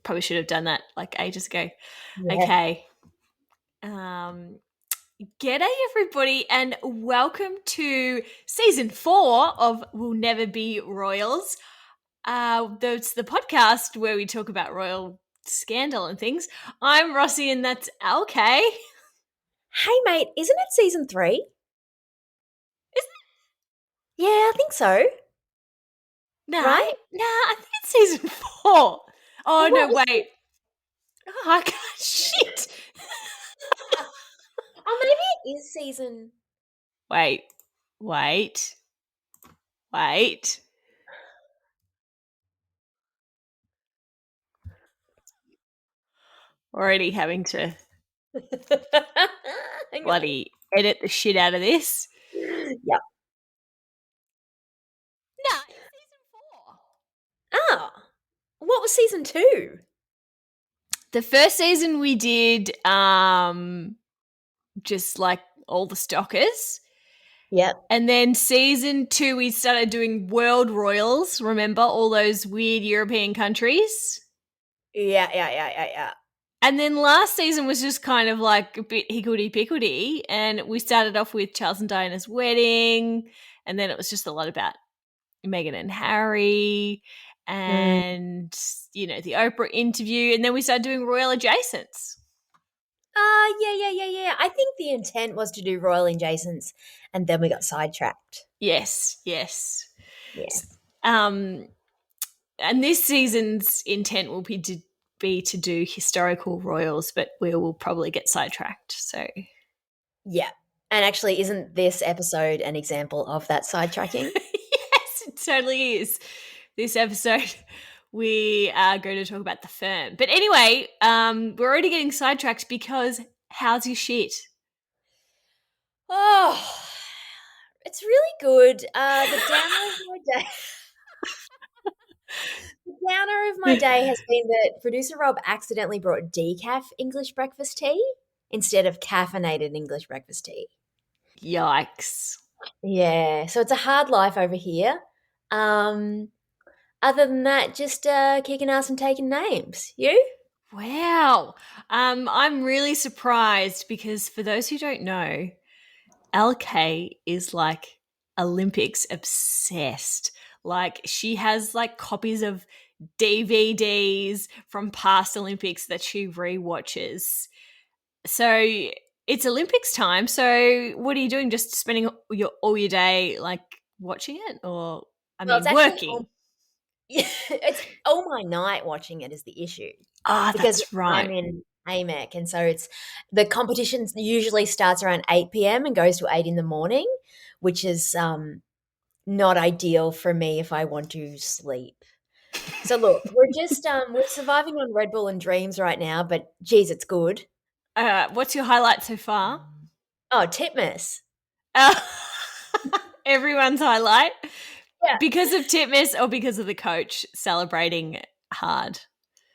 Probably should have done that like ages ago. Yeah. Okay. G'day everybody and welcome to season 4 of We'll Never Be Royals. That's the podcast where we talk about royal scandal and things. I'm Rossy and that's LK. Hey, mate, isn't it season 3? Is Yeah, I think so. Nah, Right? I think it's season 4. Oh no, What was wait. Oh, I can't shit. Oh, maybe it is season. Wait. Already having to Hang on. bloody edit the shit out of this. Yeah. No, it's season 4. Ah, what was season 2? The first season we did just like all the stockers. Yep. And then season 2 we started doing world royals, remember all those weird European countries? Yeah. And then last season was just kind of like a bit higgledy-pickledy, and we started off with Charles and Diana's wedding, and then it was just a lot about Meghan and Harry and, you know, the Oprah interview, and then we started doing royal adjacents. Yeah. I think the intent was to do royal adjacents, and then we got sidetracked. Yes. Yeah. And this season's intent will be to do historical royals, but we will probably get sidetracked. So Yeah. And actually, isn't this episode an example of that sidetracking? yes, it totally is. This episode, we are going to talk about the firm. But anyway, we're already getting sidetracked because how's your shit? Oh, it's really good. The downer of my day. The downer of my day has been that producer Rob accidentally brought decaf English breakfast tea instead of caffeinated English breakfast tea. Yikes. Yeah, so it's a hard life over here. Um, Other than that, just kicking ass and taking names. You? Wow. I'm really surprised because for those who don't know, LK is like Olympics obsessed. Like she has like copies of DVDs from past Olympics that she rewatches. So it's Olympics time. So what are you doing? Just spending all your day like watching it, or Well, it's actually working? it's all my night watching it is the issue Ah, because that's I'm right. in AMEC, and so it's the competition usually starts around 8 p.m. and goes to 8 in the morning, which is not ideal for me if I want to sleep. So look, we're surviving on Red Bull and Dreams right now, but geez, it's good. What's your highlight so far? Oh, Titmus. Uh, everyone's highlight. Yeah. Because of Titmus or because of the coach celebrating hard?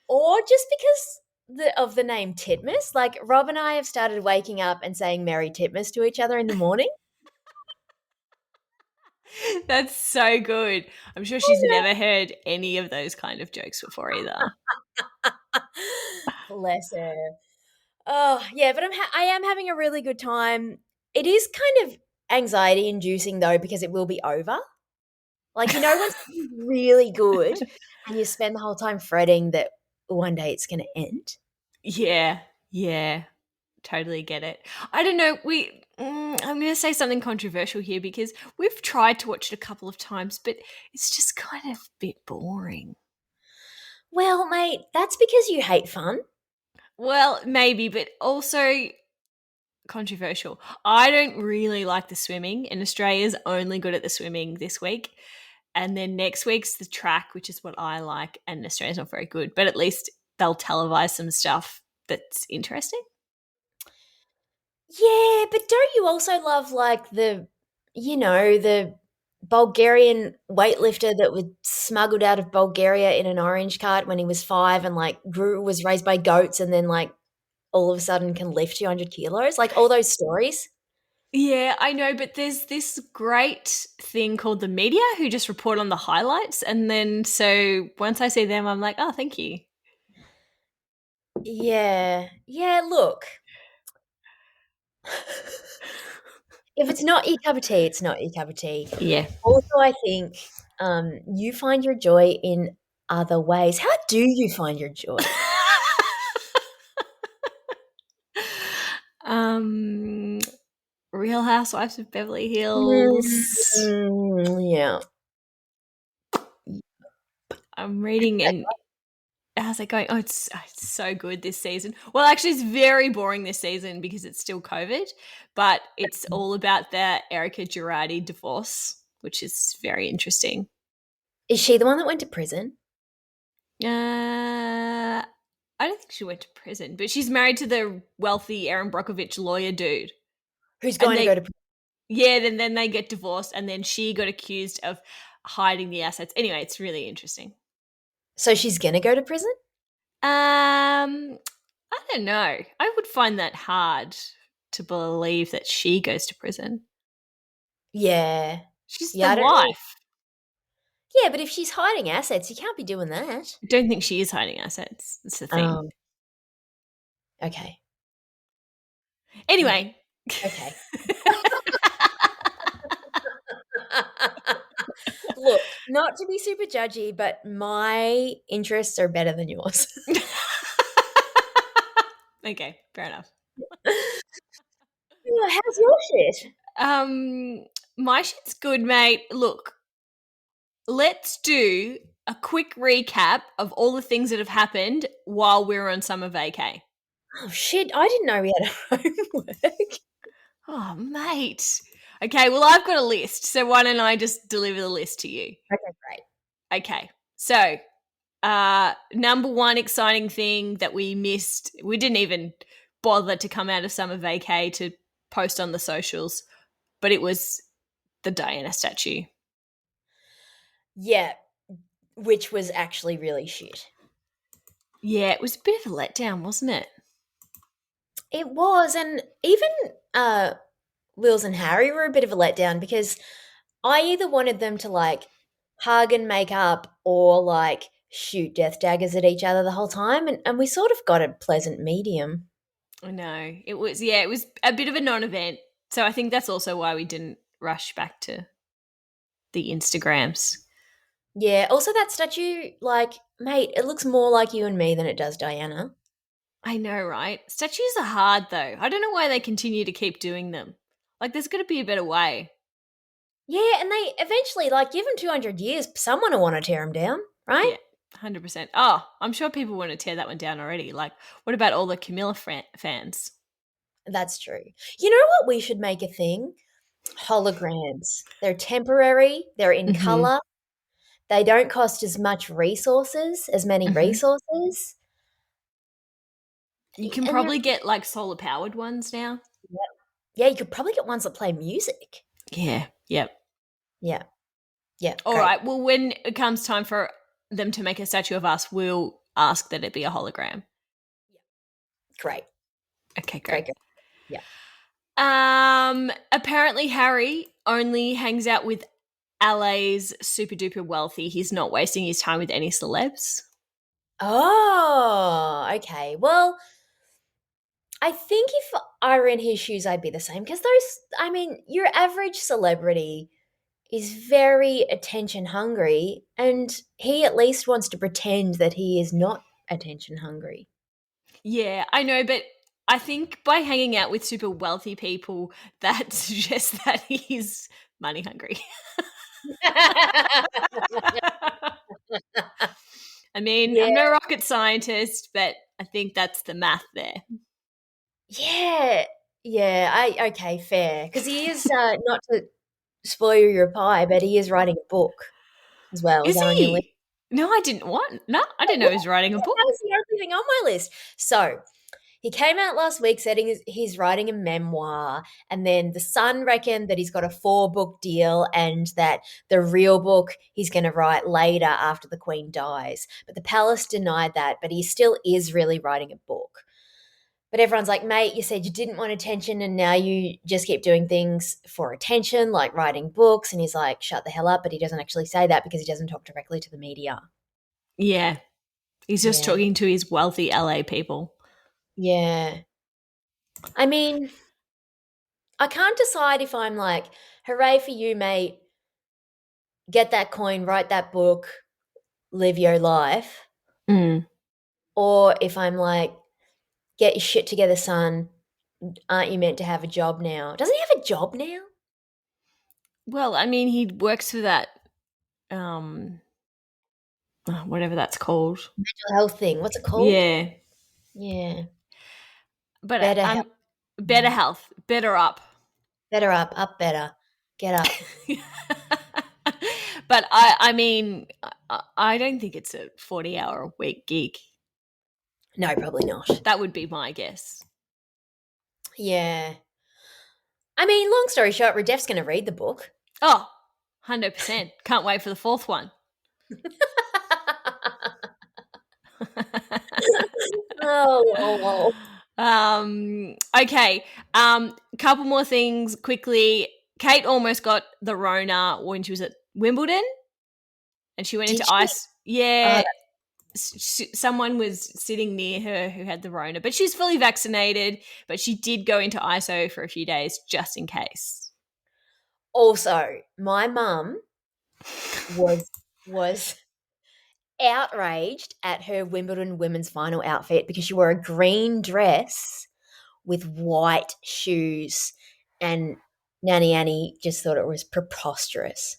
Or just because of the name Titmus. Like Rob and I have started waking up and saying Merry Titmus to each other in the morning. That's so good. I'm sure she's never heard any of those kind of jokes before either. Bless her. Oh, yeah, but I am having a really good time. It is kind of anxiety inducing though because it will be over. Like, you know, when something's really good and you spend the whole time fretting that one day it's going to end. Yeah. Totally get it. I don't know. I'm going to say something controversial here because we've tried to watch it a couple of times, but it's just kind of a bit boring. Well, mate, that's because you hate fun. Well, maybe, but also controversial. I don't really like the swimming, and Australia's only good at the swimming this week. And then next week's the track, which is what I like, and Australia's not very good, but at least they'll televise some stuff that's interesting. Yeah, but don't you also love like the Bulgarian weightlifter that was smuggled out of Bulgaria in an orange cart when he was 5 and like was raised by goats and then like all of a sudden can lift 200 kilos? Like all those stories. Yeah, I know, but there's this great thing called the media who just report on the highlights. And then so once I see them, I'm like, oh, thank you. Yeah. Yeah, look. If it's not your cup of tea, it's not your cup of tea. Yeah. Also, I think you find your joy in other ways. How do you find your joy? um, Real Housewives of Beverly Hills. Yeah. I'm reading and how's it going? Oh, it's so good this season. Well, actually, it's very boring this season because it's still COVID, but it's all about the Erica Girardi divorce, which is very interesting. Is she the one that went to prison? I don't think she went to prison, but she's married to the wealthy Aaron Brockovich lawyer dude. Who's And going to go to prison? yeah, then they get divorced, and then she got accused of hiding the assets. Anyway, it's really interesting. So she's going to go to prison? I don't know. I would find that hard to believe that she goes to prison. Yeah. She's the Yeah, I don't really. wife. Yeah, but if she's hiding assets, you can't be doing that. I don't think she is hiding assets. That's the thing. Um, okay. Yeah. Anyway. Okay. Look, not to be super judgy, but my interests are better than yours. Okay, fair enough. Yeah, how's your shit? Um, my shit's good, mate. Look, let's do a quick recap of all the things that have happened while we're on summer vacay. Oh shit, I didn't know we had homework. Oh, mate. Okay, well, I've got a list, so why don't I just deliver the list to you? Okay, great. Okay, so number one exciting thing that we missed, we didn't even bother to come out of summer vacay to post on the socials, but it was the Diana statue. Yeah, which was actually really shit. Yeah, it was a bit of a letdown, wasn't it? It was, and even uh Wills and Harry were a bit of a letdown because I either wanted them to like hug and make up or like shoot death daggers at each other the whole time, and we sort of got a pleasant medium. I know. It was, yeah, it was a bit of a non event. So I think that's also why we didn't rush back to the Instagrams. Yeah, also that statue, like, mate, it looks more like you and me than it does Diana. I know, right? Statues are hard though. I don't know why they continue to keep doing them. Like, there's got to be a better way. Yeah, and they eventually, like, give them 200 years, someone will want to tear them down, right? Yeah, 100%. Oh, I'm sure people want to tear that one down already. Like, what about all the Camilla fans? That's true. You know what? We should make a thing? Holograms. They're temporary, they're in Hmm. color, they don't cost as much resources, as many Hmm. resources. You can And they're, probably get like solar powered ones now. yeah, you could probably get ones that play music. Yeah. Yep. Yeah, yeah, All great. right. Well, when it comes time for them to make a statue of us, we'll ask that it be a hologram. Great, Okay, great. great, great. Yeah. Apparently Harry only hangs out with LA's super duper wealthy. He's not wasting his time with any celebs. Oh, okay. Well, I think if I were in his shoes, I'd be the same because I mean, your average celebrity is very attention hungry, and he at least wants to pretend that he is not attention hungry. Yeah, I know, but I think by hanging out with super wealthy people, that suggests that he's money hungry. I mean, Yeah, I'm no rocket scientist, but I think that's the math there. yeah, yeah. I okay, fair. Because he is not to spoil your pie, but he is writing a book as well. Is Is that on your list? he? No, I didn't want. No, I Oh, didn't know yeah, he was writing a that book. was the only thing on my list. So he came out last week saying he's writing a memoir, and then the Sun reckoned that he's got a 4 book deal, and that the real book he's going to write later after the Queen dies. But the Palace denied that, but he still is really writing a book. But everyone's like, mate, you said you didn't want attention, and now you just keep doing things for attention, like writing books. And he's like, shut the hell up. But he doesn't actually say that because he doesn't talk directly to the media. Yeah, he's just Yeah. talking to his wealthy LA people. Yeah. I mean, I can't decide if I'm like, hooray for you, mate. Get that coin, write that book, live your life. Mm. Or if I'm like, get your shit together, son. Aren't you meant to have a job now? Doesn't he have a job now? Well, I mean, he works for that, um, whatever that's called. Mental health thing. What's it called? Yeah, Yeah. but Better I'm health. better health, better up. Better up better. Get up. But I mean, I don't think it's a 40-hour a week gig. No, probably not. That would be my guess. Yeah. I mean, long story short, Redef's going to read the book. Oh, 100%. Can't wait for the fourth one. Oh, lol. Okay. Couple more things quickly. Kate almost got the Rona when she was at Wimbledon and she went Did into she? ice. Oh, Yeah, someone was sitting near her who had the Rona, but she's fully vaccinated. But she did go into ISO for a few days just in case. also, my mum was outraged at her Wimbledon women's final outfit because she wore a green dress with white shoes, and Nanny Annie just thought it was preposterous.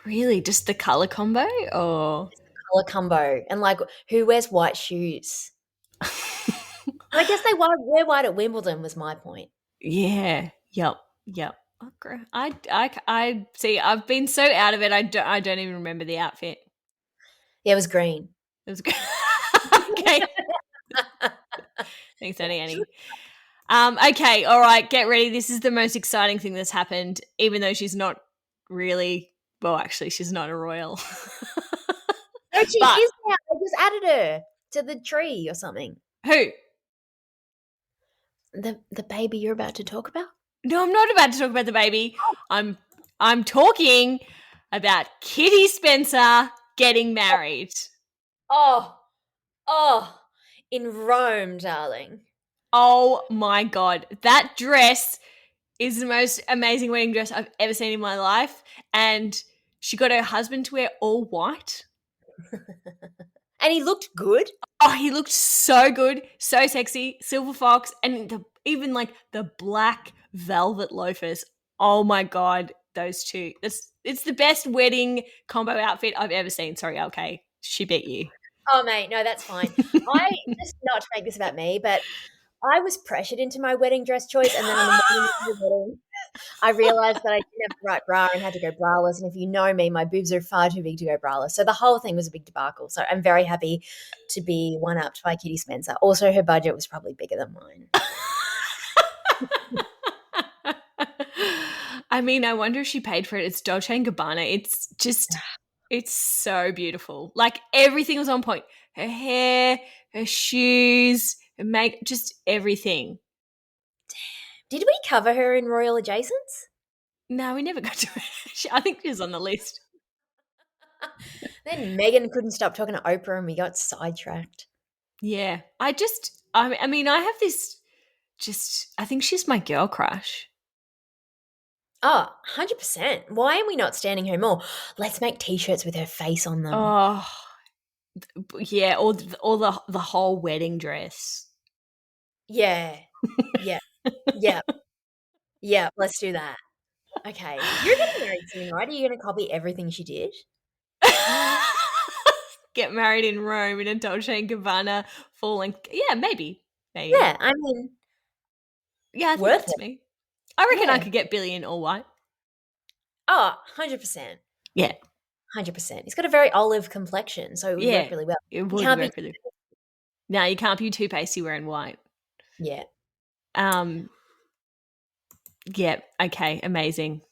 Really, just the color combo, or Color combo, and like, who wears white shoes? But I guess they wear white at Wimbledon. Was my point. yeah, yep, yep. Okay. I see. I've been so out of it. I don't even remember the outfit. Yeah, it was green. It was good. Okay. Thanks, Annie. Annie. Okay, all right, get ready. This is the most exciting thing that's happened, even though she's not really. Well, actually, she's not a royal. No, she But is now. I just added her to the tree or something. who? The baby you're about to talk about? No, I'm not about to talk about the baby. I'm I'm talking about Kitty Spencer getting married. Oh, oh, in Rome, darling. Oh my god, that dress is the most amazing wedding dress I've ever seen in my life, and she got her husband to wear all white. And he looked good. Oh, he looked so good, so sexy, silver fox, and even like the black velvet loafers. Oh my god, those two! It's the best wedding combo outfit I've ever seen. Sorry, LK, she beat you. Oh, mate, no, that's fine. I just not to make this about me, but I was pressured into my wedding dress choice, and then on the morning of the wedding, I realized that I didn't have the right bra and had to go braless. And if you know me, my boobs are far too big to go braless. So the whole thing was a big debacle. So I'm very happy to be one upped by Kitty Spencer. Also, her budget was probably bigger than mine. I mean, I wonder if she paid for it. It's Dolce and Gabbana. It's just, it's so beautiful. Like everything was on point. Her hair, her shoes, her make, just everything. Did we cover her in Royal Adjacents? No, we never got to it. I think she was on the list. Then Megan couldn't stop talking to Oprah and we got sidetracked. Yeah, I mean, I have this. Just, I think she's my girl crush. Oh, 100%. Why are we not standing her more? Let's make t-shirts with her face on them. Oh, yeah, or the whole wedding dress. Yeah. Yeah. Yeah. Yeah. Let's do that. Okay. You're getting married soon, right? Are you going to copy everything she did? Get married in Rome in a Dolce and Gabbana full length. Yeah, maybe, maybe. Yeah. I mean, Yeah, I think worth that's it. me. I reckon I Yeah. could get Billy in all white. Oh, 100%. Yeah, 100%. He's got a very olive complexion, so it would work yeah, really well. it You would can't be. work really. No, you can't be too pasty wearing white. Yeah. Um, yeah, okay, amazing.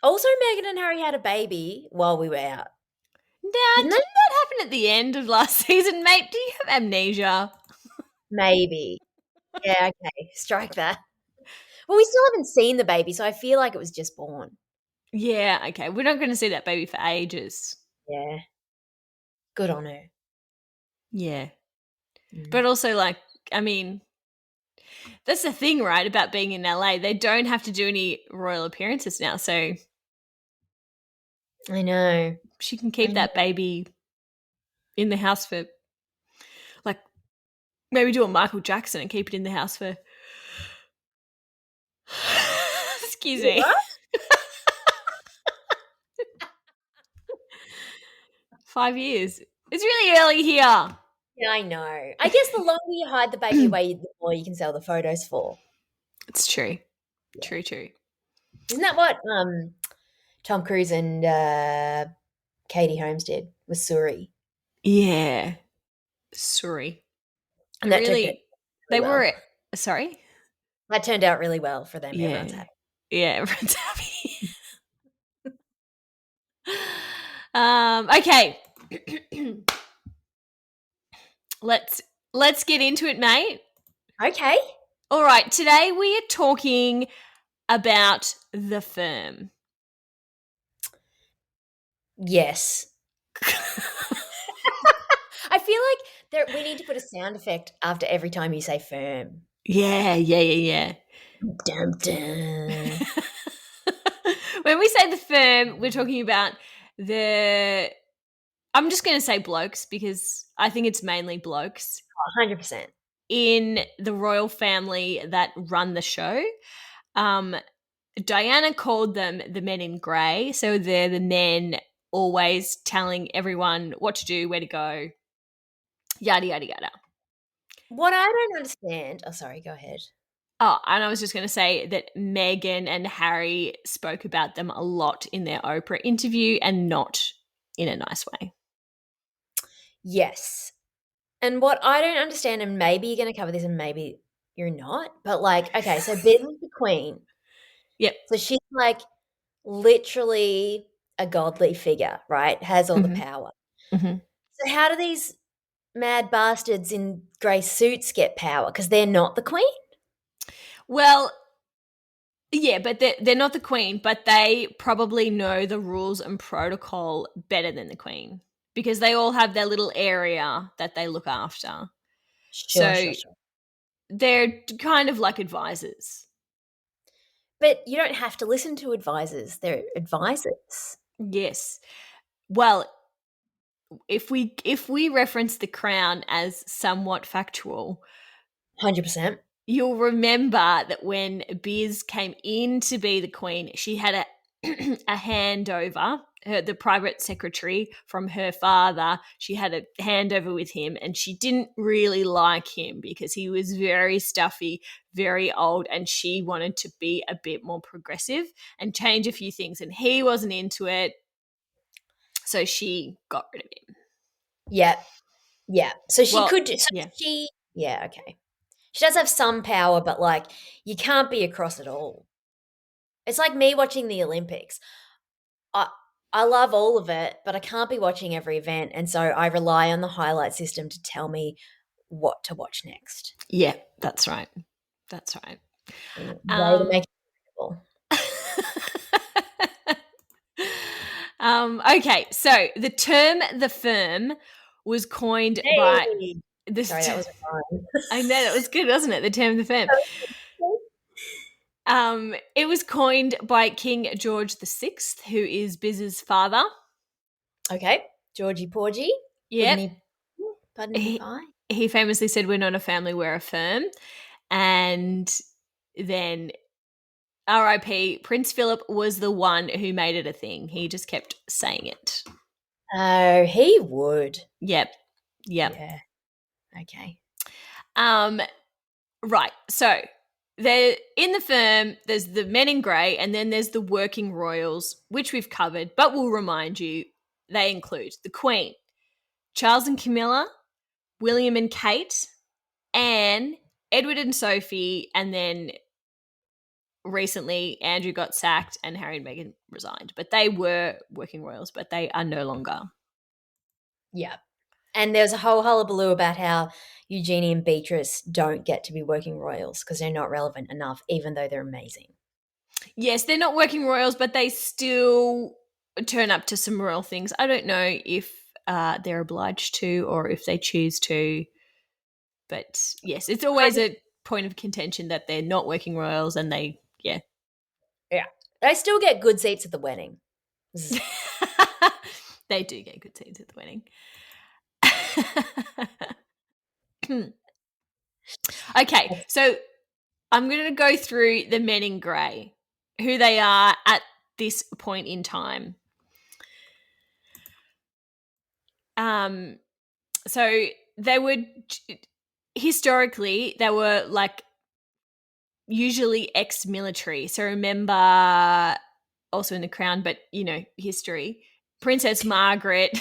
Also, Meghan and Harry had a baby while we were out, Now, didn't didn't they? that happen at the end of last season, mate? Do you have amnesia? Maybe. Yeah, okay. Strike that. Well, we still haven't seen the baby, so I feel like it was just born. Yeah, okay. We're not going to see that baby for ages. Yeah. Good on her. Yeah. Mm. But also, like, I mean, That's the thing, right, about being in LA. They don't have to do any royal appearances now, so I know. she can I keep know. that baby in the house for, like, maybe do a Michael Jackson and keep it in the house for excuse me, What? 5 years. It's really early here. Yeah, I know. I guess the longer you hide the baby away, the more you can sell the photos for. It's true. Yeah. True, true. Isn't that what Tom Cruise and Katie Holmes did with Suri? Yeah. Sorry. And It that took it really, really they well. were, sorry? That turned out really well for them. Everyone's Yeah. happy. Yeah, everyone's happy. Okay. let's let's get into it, mate. Okay. All right, today we are talking about the firm. Yes. I feel like we need to put a sound effect after every time you say firm. Yeah, yeah, yeah, Dum, dum. yeah. When we say the firm, we're talking about the, I'm just going to say blokes because I think it's mainly blokes 100%. in the royal family that run the show. Um, Diana called them the men in grey. So they're the men always telling everyone what to do, where to go, yada, yada, yada. What I don't understand. Oh, sorry. Go ahead. Oh, and I was just going to say that Meghan and Harry spoke about them a lot in their Oprah interview and not in a nice way. Yes. And what I don't understand, and maybe you're going to cover this and maybe you're not, but like, okay, so Biz is the queen. Yep. So she's like literally a godly figure, right? Has all the Mm-hmm. power. Mm-hmm. So how do these mad bastards in grey suits get power? Because they're not the queen? Well, yeah, but they're not the queen, but they probably know the rules and protocol better than the queen because they all have their little area that they look after. Sure, So sure, sure. they're kind of like advisors. But you don't have to listen to advisors. They're advisors. Yes. Well, if we reference the crown as somewhat factual, 100%. you'll remember that when Biz came in to be the queen, she had a a handover. The private secretary from her father, she had a handover with him, and she didn't really like him because he was very stuffy, very old, and she wanted to be a bit more progressive and change a few things, and he wasn't into it, so she got rid of him. Yeah. Yeah. So she Well, could do, so yeah. she, yeah, okay. She does have some power, but like you can't be across it all. It's like me watching the Olympics. I I love all of it, but I can't be watching every event, and so I rely on the highlight system to tell me what to watch next. Yeah, that's right. That's right. Way to Um, make it beautiful. okay, so the term "the firm" was coined by Hey! this. Sorry, that was a rhyme. I know that was good, wasn't it? The term "the firm." It was coined by King George VI, who is Biz's father. Okay, Georgie Porgy, Yep, Puddiny Puddiny he Pie. he famously said, "We're not a family, we're a firm," and then R.I.P. Prince Philip was the one who made it a thing. He just kept saying it. Oh, he would. Yep, yep. Yeah, okay. Um, right. So there in the firm, there's the men in grey, and then there's the working royals, which we've covered, but we'll remind you they include the Queen, Charles and Camilla, William and Kate, Anne, Edward and Sophie, and then recently Andrew got sacked and Harry and Meghan resigned. But they were working royals, but they are no longer. Yeah. And there's a whole hullabaloo about how Eugenie and Beatrice don't get to be working royals because they're not relevant enough, even though they're amazing. Yes, they're not working royals, but they still turn up to some royal things. I don't know if they're obliged to or if they choose to. But yes, it's always a point of contention that they're not working royals and they, yeah. Yeah. They still get good seats at the wedding. They do get good seats at the wedding. Okay, so I'm going to go through the men in grey, who they are at this point in time. So they were historically they were like usually ex-military. So remember, also in The Crown, but history. Princess Margaret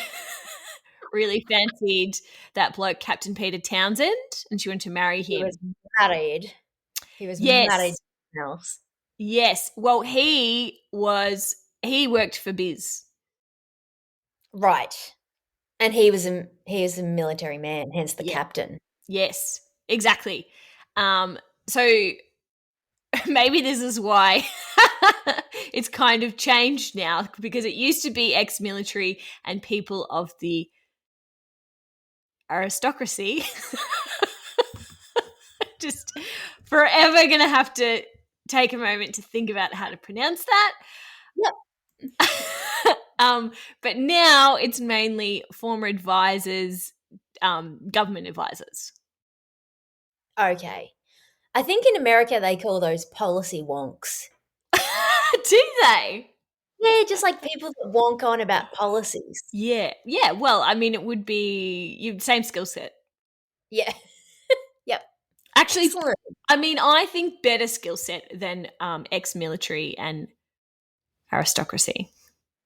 really fancied that bloke, Captain Peter Townsend, and she wanted to marry He him. was married. He was married Yes, to someone else. yes. Well, he worked for Biz. Right. And he is a military man, hence the Yeah. captain. Yes, exactly. So maybe this is why it's kind of changed now, because it used to be ex-military and people of the aristocracy. Just forever going to have to take a moment to think about how to pronounce that. Yep. But now it's mainly former advisors, government advisors. Okay. I think in America they call those policy wonks. Do they? Yeah, just like people that wonk on about policies. Yeah. Yeah. Well, I mean, it would be same skill set. Yeah. Yep. Actually, Excellent. I mean, I think better skill set than ex-military and aristocracy.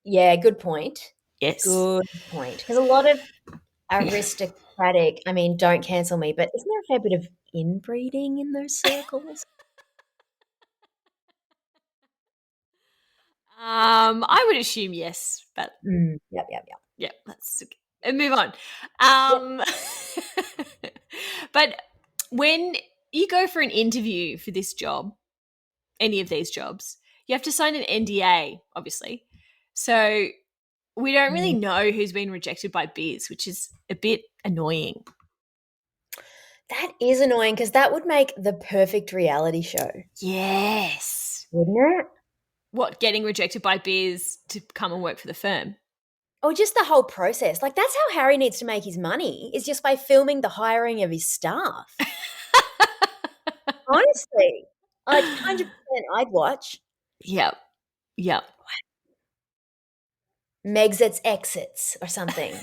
Yeah, good point. Yes. Good point. Because a lot of aristocratic, I mean, don't cancel me, but isn't there a fair bit of inbreeding in those circles? I would assume yes, but Yep, yep, yep. yeah, let's move on. Yep. But when you go for an interview for this job, any of these jobs, you have to sign an NDA, obviously. So we don't really Mm. know who's been rejected by Biz, which is a bit annoying. That is annoying because that would make the perfect reality show, Yes. wouldn't it? What, getting rejected by Biz to come and work for the firm? Or just the whole process. Like, that's how Harry needs to make his money, is just by filming the hiring of his staff. Honestly, like 100% I'd watch. Yep. Yep. Megxit's exits or something.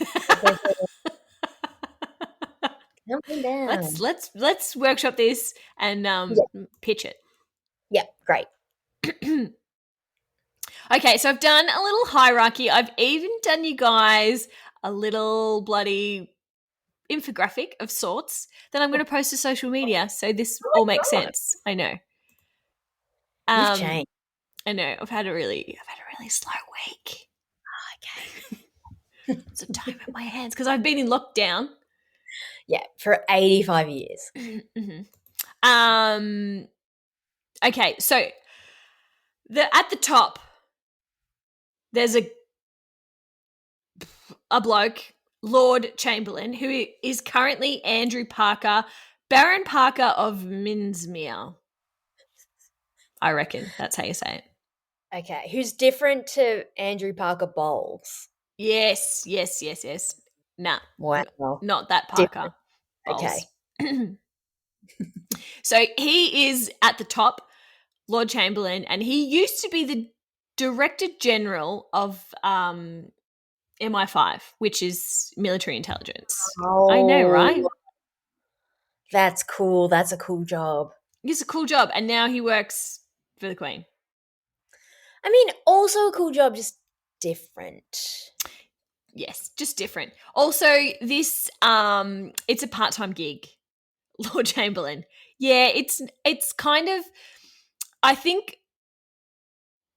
Counting down. Let's workshop this and Yeah, pitch it. yeah, great. Okay, so I've done a little hierarchy. I've even done you guys a little bloody infographic of sorts that I'm going to post to social media. So this Oh all my makes God. sense. I know. You've Um, changed. I know. I've had a really slow week. Okay. Lots of time in my hands because I've been in lockdown. Yeah, for 85 years. Mm-hmm. Okay, so at the top, there's a bloke, Lord Chamberlain, who is currently Andrew Parker, Baron Parker of Minsmere. I reckon that's how you say it. Okay, who's different to Andrew Parker Bowles? Yes. Nah, Wow. not that Different. Parker Bowles. Okay. So he is at the top, Lord Chamberlain, and he used to be the Director General of MI5, which is military intelligence. I know, right? Oh, that's cool. That's a cool job. It's a cool job, and now he works for the Queen. I mean, also a cool job, just different. Yes, just different. Also, this it's a part-time gig, Lord Chamberlain. Yeah, it's kind of, I think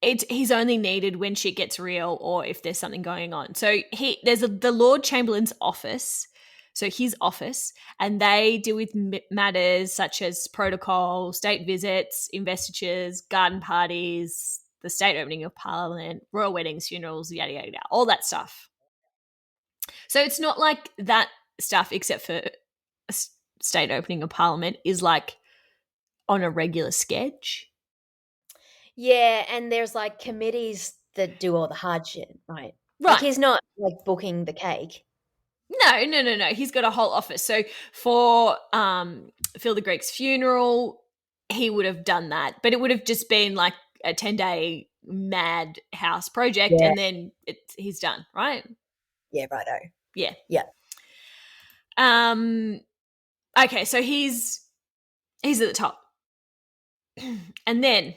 he's only needed when shit gets real or if there's something going on. So there's the Lord Chamberlain's office, so his office, and they deal with matters such as protocol, state visits, investitures, garden parties, the state opening of Parliament, royal weddings, funerals, yada yada yada, all that stuff. So it's not like that stuff, except for a state opening of Parliament is like on a regular sketch. Yeah, and there's, like, committees that do all the hard shit, right? Like, Right. he's not, like, booking the cake. No. He's got a whole office. So for Phil the Greek's funeral, he would have done that, but it would have just been like a 10-day mad house project, Yeah. and then he's done, right? Yeah, righto. Yeah. Yeah. Um. Okay, so he's at the top, and then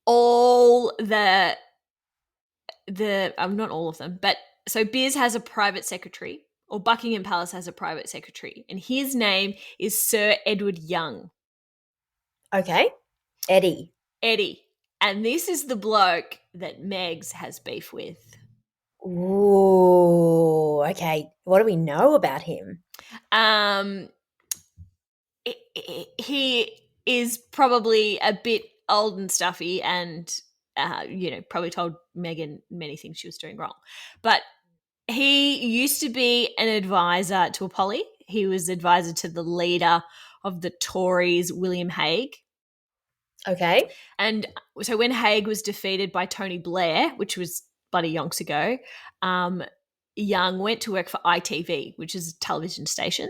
all the not all of them, but so Biz has a private secretary, or Buckingham Palace has a private secretary, and his name is Sir Edward Young. Okay. Eddie. Eddie. And this is the bloke that Megs has beef with. Ooh, okay. What do we know about him? Um, he is probably a bit old and stuffy, and probably told Megan many things she was doing wrong. But he used to be an advisor to a Polly. He was advisor to the leader of the Tories, William Hague. Okay. And so when Hague was defeated by Tony Blair, which was bloody yonks ago, Young went to work for ITV, which is a television station.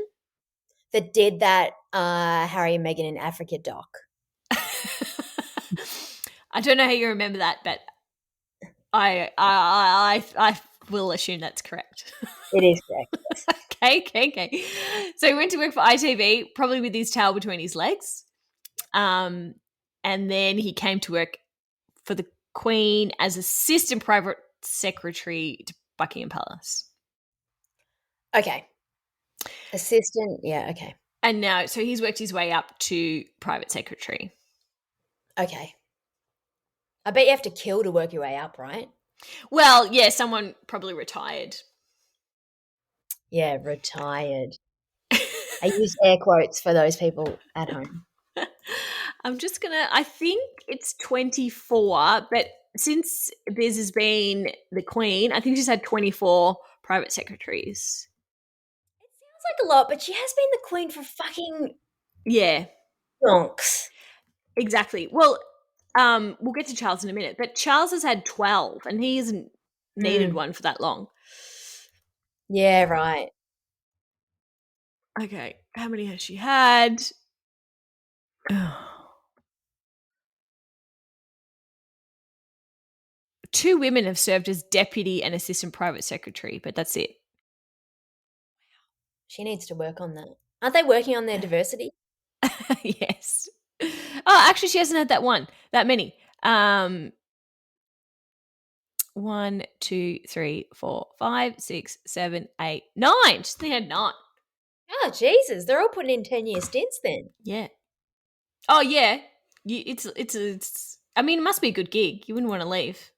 That did that Harry and Meghan in Africa doc. I don't know how you remember that, but I will assume that's correct. It is correct. Okay. So he went to work for ITV, probably with his tail between his legs. And then he came to work for the Queen as assistant private secretary to Buckingham Palace. Okay. Assistant, yeah, okay. And now, so he's worked his way up to private secretary. Okay. I bet you have to kill to work your way up, right? Well, yeah, someone probably retired. Yeah, retired. I use air quotes for those people at home. I think it's 24, but since Biz has been the Queen, I think she's had 24 private secretaries. It sounds like a lot, but she has been the queen for fucking Yeah, donks. exactly. Well, we'll get to Charles in a minute, but Charles has had 12 and he hasn't needed one for that long. Yeah, right. Okay, how many has she had? Two women have served as deputy and assistant private secretary, but that's it. She needs to work on that. Aren't they working on their diversity? Yes. Oh, actually, she hasn't had that many. 1, 2, 3, 4, 5, 6, 7, 8, 9. She's only had 9. Oh, Jesus. They're all putting in 10-year stints then. Yeah. Oh, yeah. It's. I mean, it must be a good gig. You wouldn't want to leave.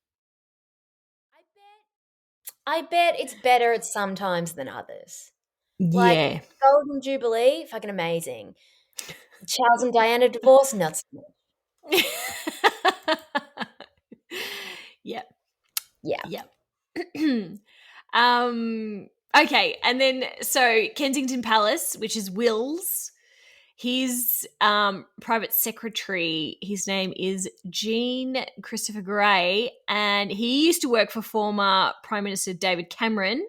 I bet it's better at some times than others. Like, Yeah. Golden Jubilee, fucking amazing. Charles and Diana divorce, not so much. Yep. Yeah. Yep. Okay, and then so Kensington Palace, which is Will's, his private secretary, his name is Jean Christopher Grey, and he used to work for former Prime Minister David Cameron.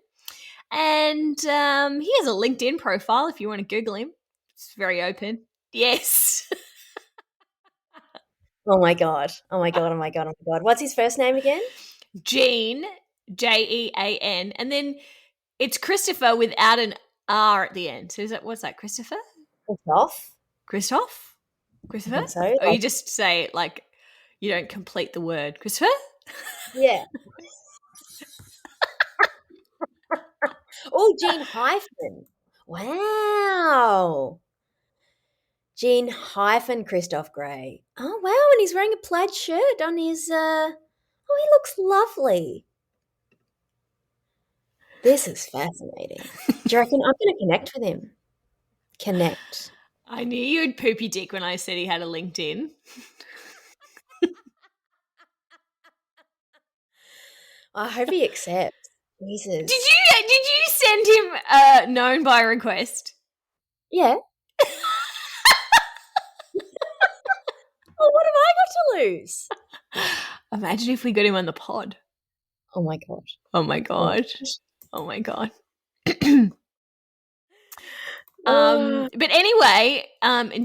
And he has a LinkedIn profile if you want to Google him. It's very open. Yes. Oh my God. Oh my God. Oh my God. Oh my God. What's his first name again? Jean, Jean, and then it's Christopher without an R at the end. So what's that, Christopher? Christoph? Christoph? I Christopher? think so. Or you just say it like you don't complete the word. Christopher? Yeah. Oh, Gene Hyphen. Wow. Gene Hyphen Christoph Grey. Oh, wow. And he's wearing a plaid shirt on his. Oh, he looks lovely. This is fascinating. Do you reckon I'm going to connect with him? Connect. I knew you'd poop your dick when I said he had a LinkedIn. I hope he accepts. Jesus. Did you send him known by request? Yeah. Oh, what have I got to lose? Imagine if we got him on the pod. Oh my god. Oh my Oh. god. Oh my god. Oh. But anyway,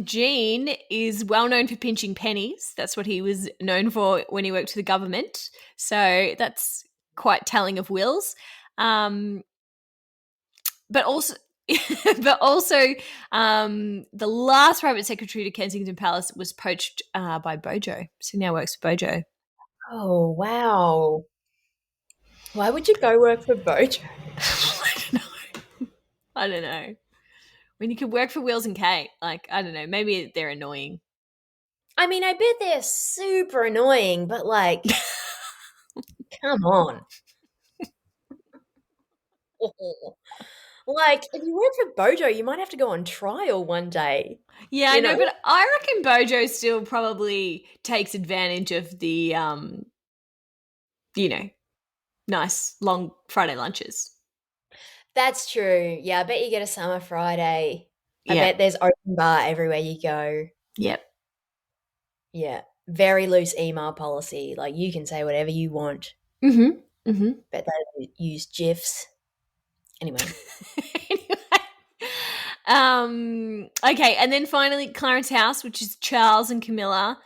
Gene is well known for pinching pennies. That's what he was known for when he worked for the government. So that's quite telling of Will's. But also, but also, the last private secretary to Kensington Palace was poached by Bojo. So now works for Bojo. Oh, wow. Why would you go work for Bojo? I don't know. I don't know. When you could work for Wills and Kate, like I don't know, maybe they're annoying. I mean, I bet they're super annoying, but like, come on. Like, if you work for Bojo, you might have to go on trial one day, Yeah, I you know, know? but I reckon Bojo still probably takes advantage of the you know, nice long Friday lunches. That's true. Yeah, I bet you get a summer Friday. I bet Yep. there's open bar everywhere you go. Yep. Yeah. Very loose email policy. Like, you can say whatever you want. Mhm. Mhm. Bet they use GIFs. Anyway. Anyway. Okay, and then finally Clarence House, which is Charles and Camilla.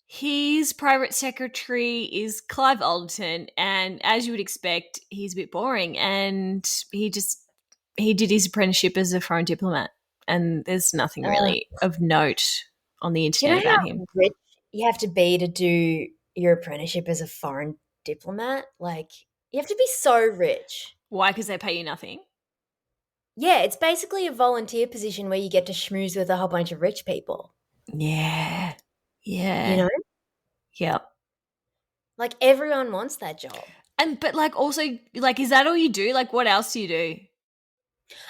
His private secretary is Clive Alderton, and as you would expect, he's a bit boring. And he did his apprenticeship as a foreign diplomat, and there's nothing Uh, really of note on the do you internet know about him. how rich you have to be to do your apprenticeship as a foreign diplomat? Like, you have to be so rich. Why? Because they pay you nothing. Yeah, it's basically a volunteer position where you get to schmooze with a whole bunch of rich people, Yeah, you yeah, know? yep. Like, everyone wants that job. And but like also like, is that all you do? Like, what else do you do?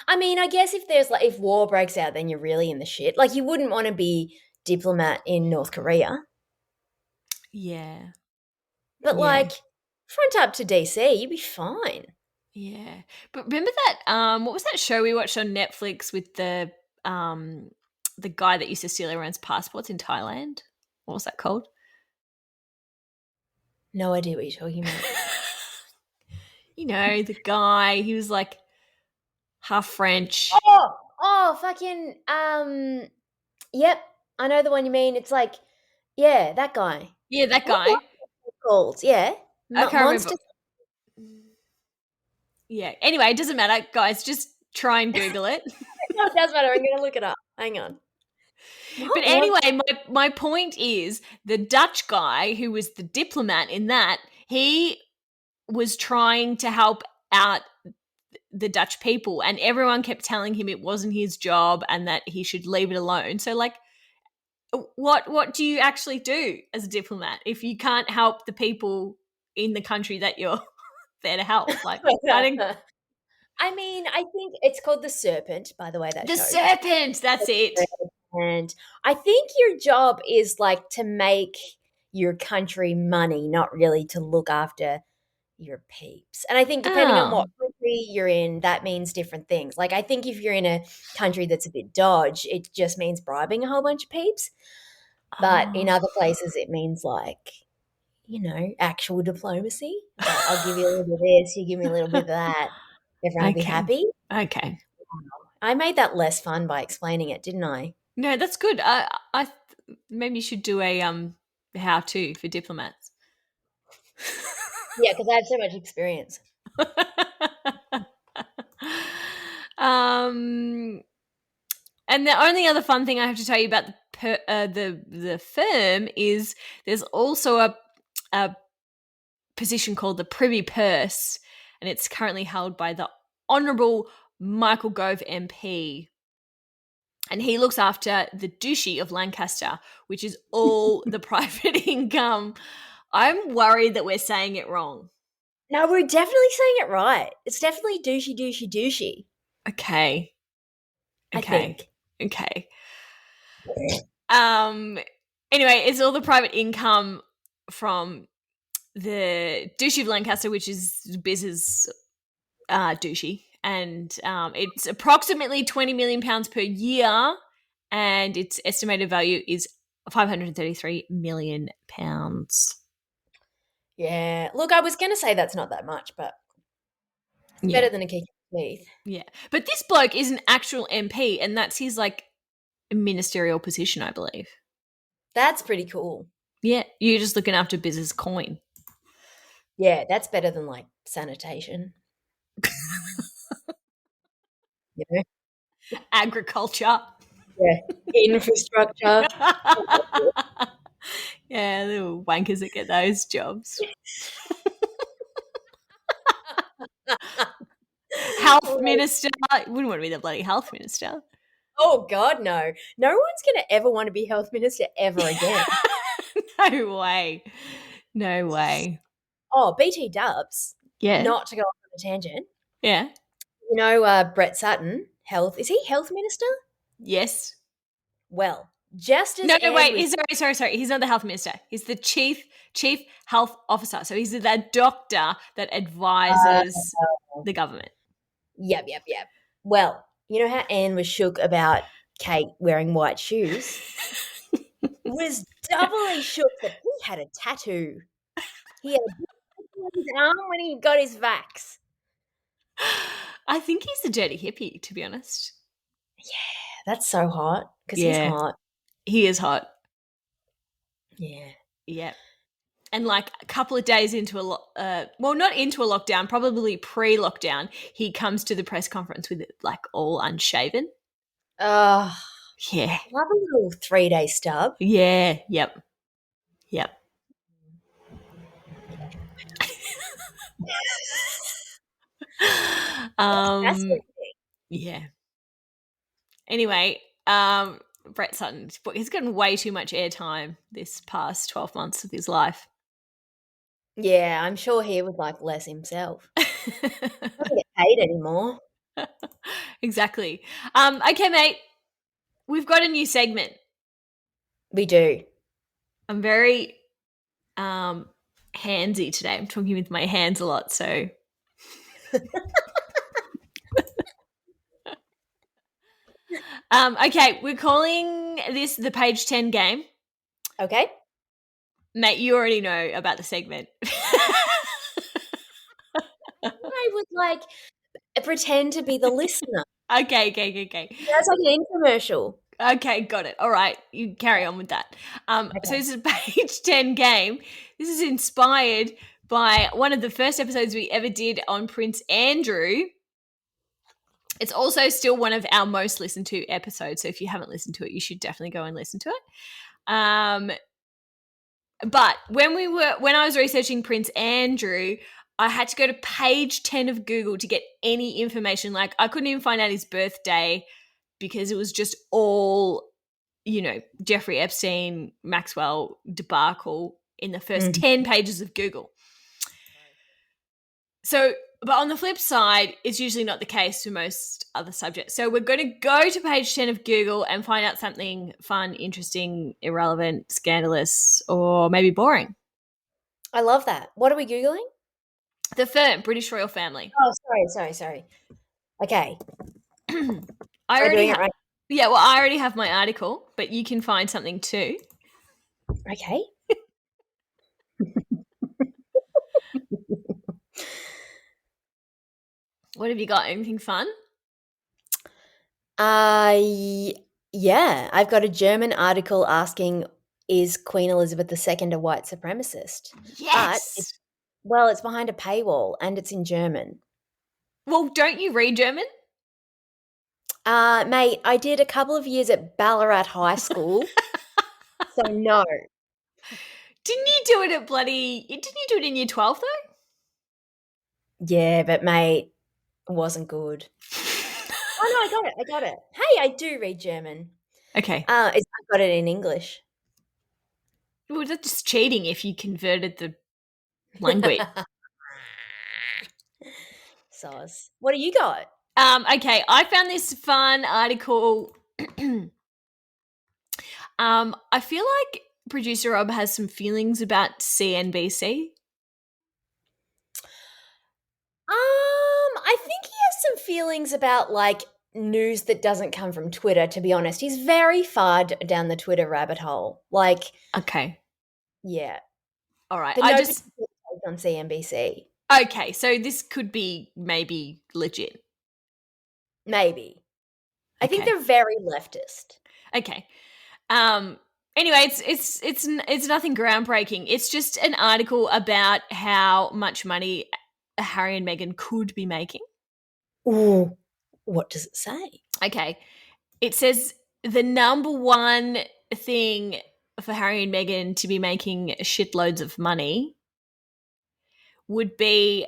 I mean, I guess if there's like if war breaks out, then you're really in the shit. Like, you wouldn't want to be diplomat in North Korea, Yeah, but yeah. like front up to DC, you'd be fine. Yeah. But remember that what was that show we watched on Netflix with the guy that used to steal everyone's passports in Thailand? What was that called? No idea what you're talking about. You know, the guy, he was like half French. Fucking yep, I know the one you mean. It's like, yeah, that guy. Yeah, that What was guy. it called? Yeah, I can't remember. Monster. Yeah. Anyway, it doesn't matter, guys. Just try and Google it. No, it does matter. I'm gonna look it up. Hang on. But What was? anyway, my point is the Dutch guy who was the diplomat in that, he was trying to help out the Dutch people, and everyone kept telling him it wasn't his job and that he should leave it alone. So like, what do you actually do as a diplomat if you can't help the people in the country that you're there to help? Like, I think I mean, I think it's called The Serpent, by the way, that the show. If serpent, that's it. And I think your job is like to make your country money, not really to look after your peeps. And I think depending on Oh. what country you're in, that means different things. Like, I think if you're in a country that's a bit dodge, it just means bribing a whole bunch of peeps. But in Oh. other places, it means like, actual diplomacy. Like, I'll give you a little bit of this, you give me a little bit of that. Everyone will be Okay. happy. Okay. I made that less fun by explaining it, didn't I? No, that's good. I maybe you should do a how to for diplomats. Yeah, because I had so much experience. um, and the only other fun thing I have to tell you about the firm is there's also a position called the Privy Purse, and it's currently held by the Honourable Michael Gove MP. And he looks after the Duchy of Lancaster, which is all the private income. I'm worried that we're saying it wrong. No, we're definitely saying it right. It's definitely douchey, douchey, douchey, Okay. I Okay. think. Okay. Um anyway, it's all the private income from the Duchy of Lancaster, which is Biz's Duchy. And it's approximately £20 million per year, and its estimated value is 533 million pounds. Yeah. Look, I was going to say that's not that much, but it's Yeah. better than a kick in the teeth. Yeah. But this bloke is an actual MP, and that's his like ministerial position, I believe. That's pretty cool. Yeah. You're just looking after business coin. Yeah, that's better than like sanitation. You know? Agriculture. Yeah. Infrastructure. Yeah, the wankers that get those jobs. Health minister. You wouldn't want to be the bloody health minister. Oh God, no. No one's going to ever want to be health minister ever again. No way. No way. Oh, BT Dubs, Yeah. not to go off on a tangent. Yeah. You know, Brett Sutton, is he health minister? Yes. Well, just as No, Anne wait. was, Sorry. He's not the health minister. He's the chief health officer. So he's that doctor that advises the government. yep. Well, you know how Anne was shook about Kate wearing white shoes? Was doubly shook that he had a tattoo. He had a big tattoo on his arm when he got his vax. I think he's a dirty hippie, to be honest. That's so hot because he's Yeah. hot. He is hot. Yeah. Yeah. And like a couple of days into not into a lockdown, probably pre-lockdown, he comes to the press conference with it like all unshaven. Oh, Yeah. love a little 3-day stub. Yeah. Yep. Fascinating. Yeah. Anyway, Brett Sutton, he's gotten way too much airtime this past 12 months of his life. Yeah, I'm sure he would like less himself. Doesn't get paid anymore. Exactly. Okay, mate. We've got a new segment. We do. I'm very handsy today. I'm talking with my hands a lot, so okay, we're calling this the page 10 game. Okay. Mate, you already know about the segment. I would like pretend to be the listener. Okay. That's like an infomercial. Okay, got it. All right, you carry on with that. So this is a page 10 game. This is inspired by one of the first episodes we ever did on Prince Andrew. It's also still one of our most listened to episodes. So if you haven't listened to it, you should definitely go and listen to it. But when I was researching Prince Andrew, I had to go to page 10 of Google to get any information. Like I couldn't even find out his birthday because it was just all, Jeffrey Epstein, Maxwell debacle in the first 10 pages of Google. So, but on the flip side, it's usually not the case for most other subjects. So we're going to go to page 10 of Google and find out something fun, interesting, irrelevant, scandalous, or maybe boring. I love that. What are we Googling? The firm, British royal family. Oh, sorry. Okay. I already it right. Yeah, well, I already have my article, but you can find something too. Okay. What have you got? Anything fun? Yeah. I've got a German article asking, is Queen Elizabeth II a white supremacist? Yes. But it's behind a paywall and it's in German. Well, don't you read German? Mate, I did a couple of years at Ballarat High School. So no. Didn't you do it in year 12 though? Yeah, but mate, it wasn't good. Oh no, I got it. Hey, I do read German. Okay. I've got it in English. Well, that's just cheating if you converted the language. Sauce. What do you got? Okay, I found this fun article. I feel like producer Rob has some feelings about CNBC. I think he has some feelings about like news that doesn't come from Twitter, to be honest. He's very far down the Twitter rabbit hole. Like, Okay. yeah. All right. But I no just particular take on CNBC. okay, so this could be maybe legit. Maybe. I think Okay. they're very leftist. Okay. Um anyway, it's nothing groundbreaking. It's just an article about how much money Harry and Meghan could be making. Ooh, what does it say? Okay. It says the number one thing for Harry and Meghan to be making shitloads of money would be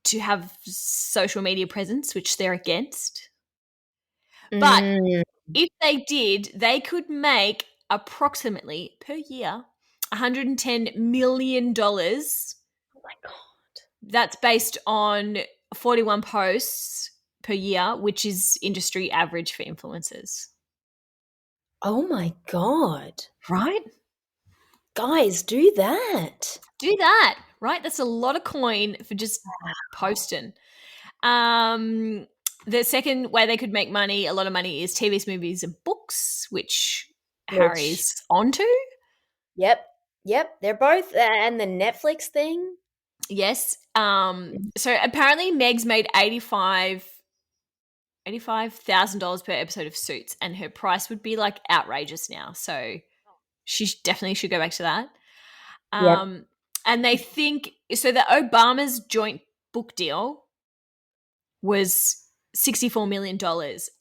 to have social media presence, which they're against. But Mm, if they did, they could make approximately per year $110 million. oh my god. That's based on 41 posts per year, which is industry average for influencers. Oh my god. Right? Guys, do that. Do that, right? That's a lot of coin for just posting. Um, the second way they could make money, a lot of money, is TVs, movies, and books, which Which, Harry's onto. yep, yep, they're both, and the Netflix thing. Yes. So apparently Meg's made $85,000 per episode of Suits, and her price would be like outrageous now. So she definitely should go back to that. Yep. Um, and they think so. The Obama's joint book deal was $64 million,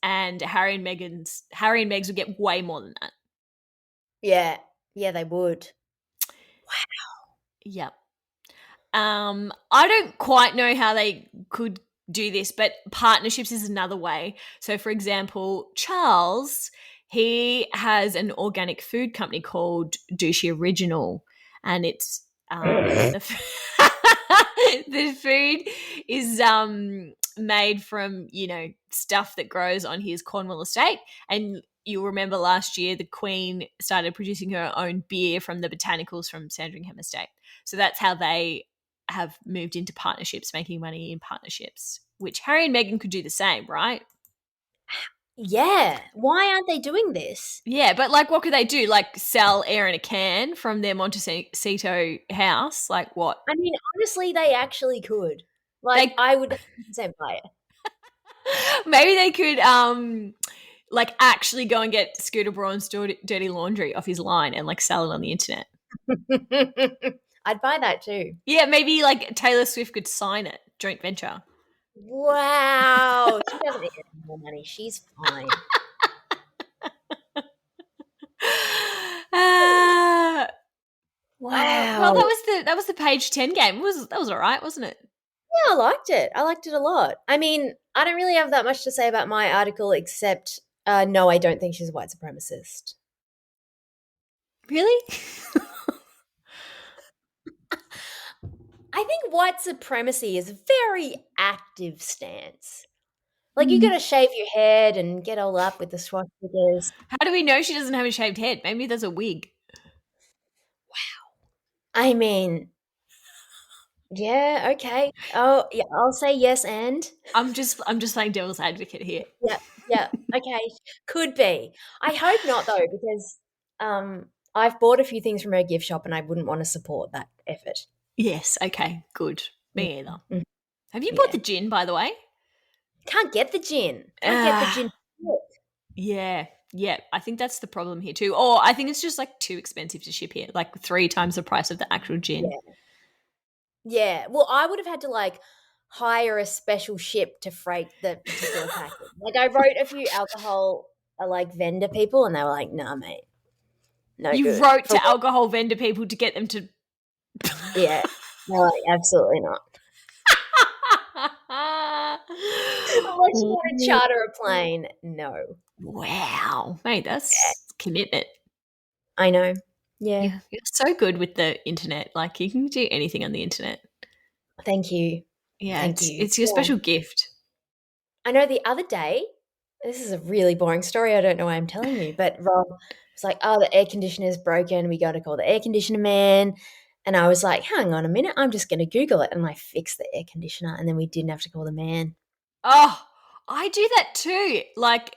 and Harry and Meg's would get way more than that. Yeah, yeah, they would. Yep. I don't quite know how they could do this, but partnerships is another way. So, for example, Charles, he has an organic food company called Douchey Original, and it's the the food is made from stuff that grows on his Cornwall estate. And you'll remember last year the Queen started producing her own beer from the botanicals from Sandringham Estate. So that's how they have moved into partnerships, making money in partnerships, which Harry and Meghan could do the same, right? Yeah, why aren't they doing this? Yeah, but like, what could they do? Like, sell air in a can from their Montecito house? Like, what? I mean, honestly, they actually could. Like, They I would 100% buy maybe they could like actually go and get Scooter Braun's dirty laundry off his line and like sell it on the internet. it. I'd buy that too. Yeah, maybe like Taylor Swift could sign it, joint venture. Wow, she doesn't need any more money. She's fine. uh, well, Wow. that was the page 10 game. That was all right, wasn't it? Yeah, I liked it. I liked it a lot. I mean, I don't really have that much to say about my article except no, I don't think she's a white supremacist. Really? I think white supremacy is a very active stance. Like, you gotta shave your head and get all up with the swastikas. How do we know she doesn't have a shaved head? Maybe there's a wig. I mean, yeah, okay. Oh, yeah, I'll say yes and. I'm just playing devil's advocate here. Yeah, yeah, okay. Could be. I hope not though, because I've bought a few things from her gift shop and I wouldn't want to support that effort. Yes, okay, good. Mm, Me either. mm, Have you bought yeah. the gin, by the way? Can't get the gin. Can't get the Ah, gin. yeah, yeah. I think that's the problem here too. Or I think it's just like too expensive to ship here, like 3 times the price of the actual gin. Yeah. Yeah. Well, I would have had to like hire a special ship to freight the particular package. Like, I wrote a few alcohol like vendor people and they were like, nah, mate, no You good. wrote For to alcohol vendor people to get them to. yeah. They're like, absolutely not. Unless you want to charter a plane. No. Wow, mate, that's commitment. I know. Yeah. Yeah, you're so good with the internet. Like you can do anything on the internet. Thank you. Yeah, Thank you. it's your Yeah. special gift. I know the other day, this is a really boring story. I don't know why I'm telling you, but Rob was like, oh, the air conditioner's broken. We got to call the air conditioner man. And I was like, hang on a minute. I'm just going to Google it. And I fixed the air conditioner. And then we didn't have to call the man. Oh, I do that too. Like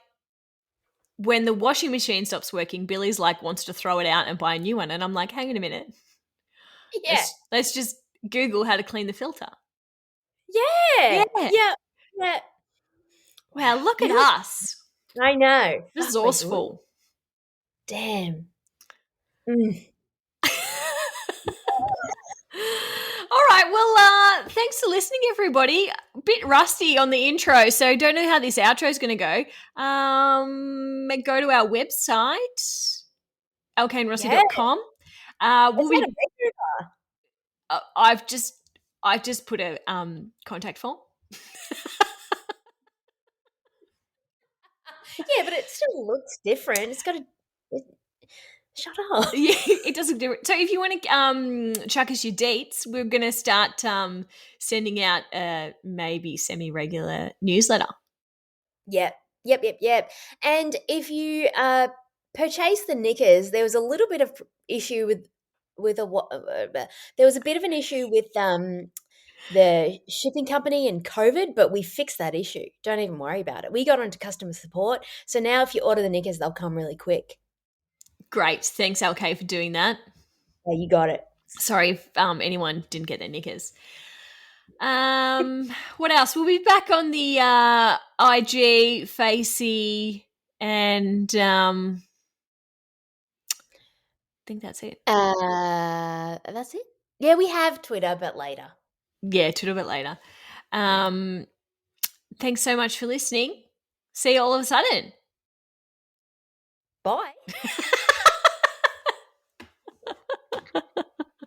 when the washing machine stops working, Billy's like wants to throw it out and buy a new one, and I'm like, hang on a minute, Yeah. let's just Google how to clean the filter. Yeah. Yeah. Yeah. Yeah. Wow, Wow. look You at know what? us, I know. Fuck, we're good. resourceful. Damn. Mm. All right. Well, thanks for listening, everybody. A bit rusty on the intro, so don't know how this outro is going to go. Go to our website, Yeah. lkandrossy.com. Is We'll that a be. picture? Uh, I've just, I've just put a contact form. Yeah, but it still looks different. It's got a. It, shut up. Yeah, it does look different. So if you want to chuck us your dates, we're going to start sending out a maybe semi-regular newsletter. Yep. Yep. Yep. Yep. And if you purchase the knickers, there was a little bit of issue with there was a bit of an issue with the shipping company and COVID, but we fixed that issue. Don't even worry about it. We got onto customer support, so now if you order the knickers, they'll come really quick. Great. Thanks, LK, for doing that. Yeah, you got it. Sorry if anyone didn't get their knickers. What else? We'll be back on the IG, Facey, and I think that's it. That's it. Yeah, we have Twitter, but later. Yeah, to do a bit later. Yeah. Thanks so much for listening. See you all of a sudden. Bye.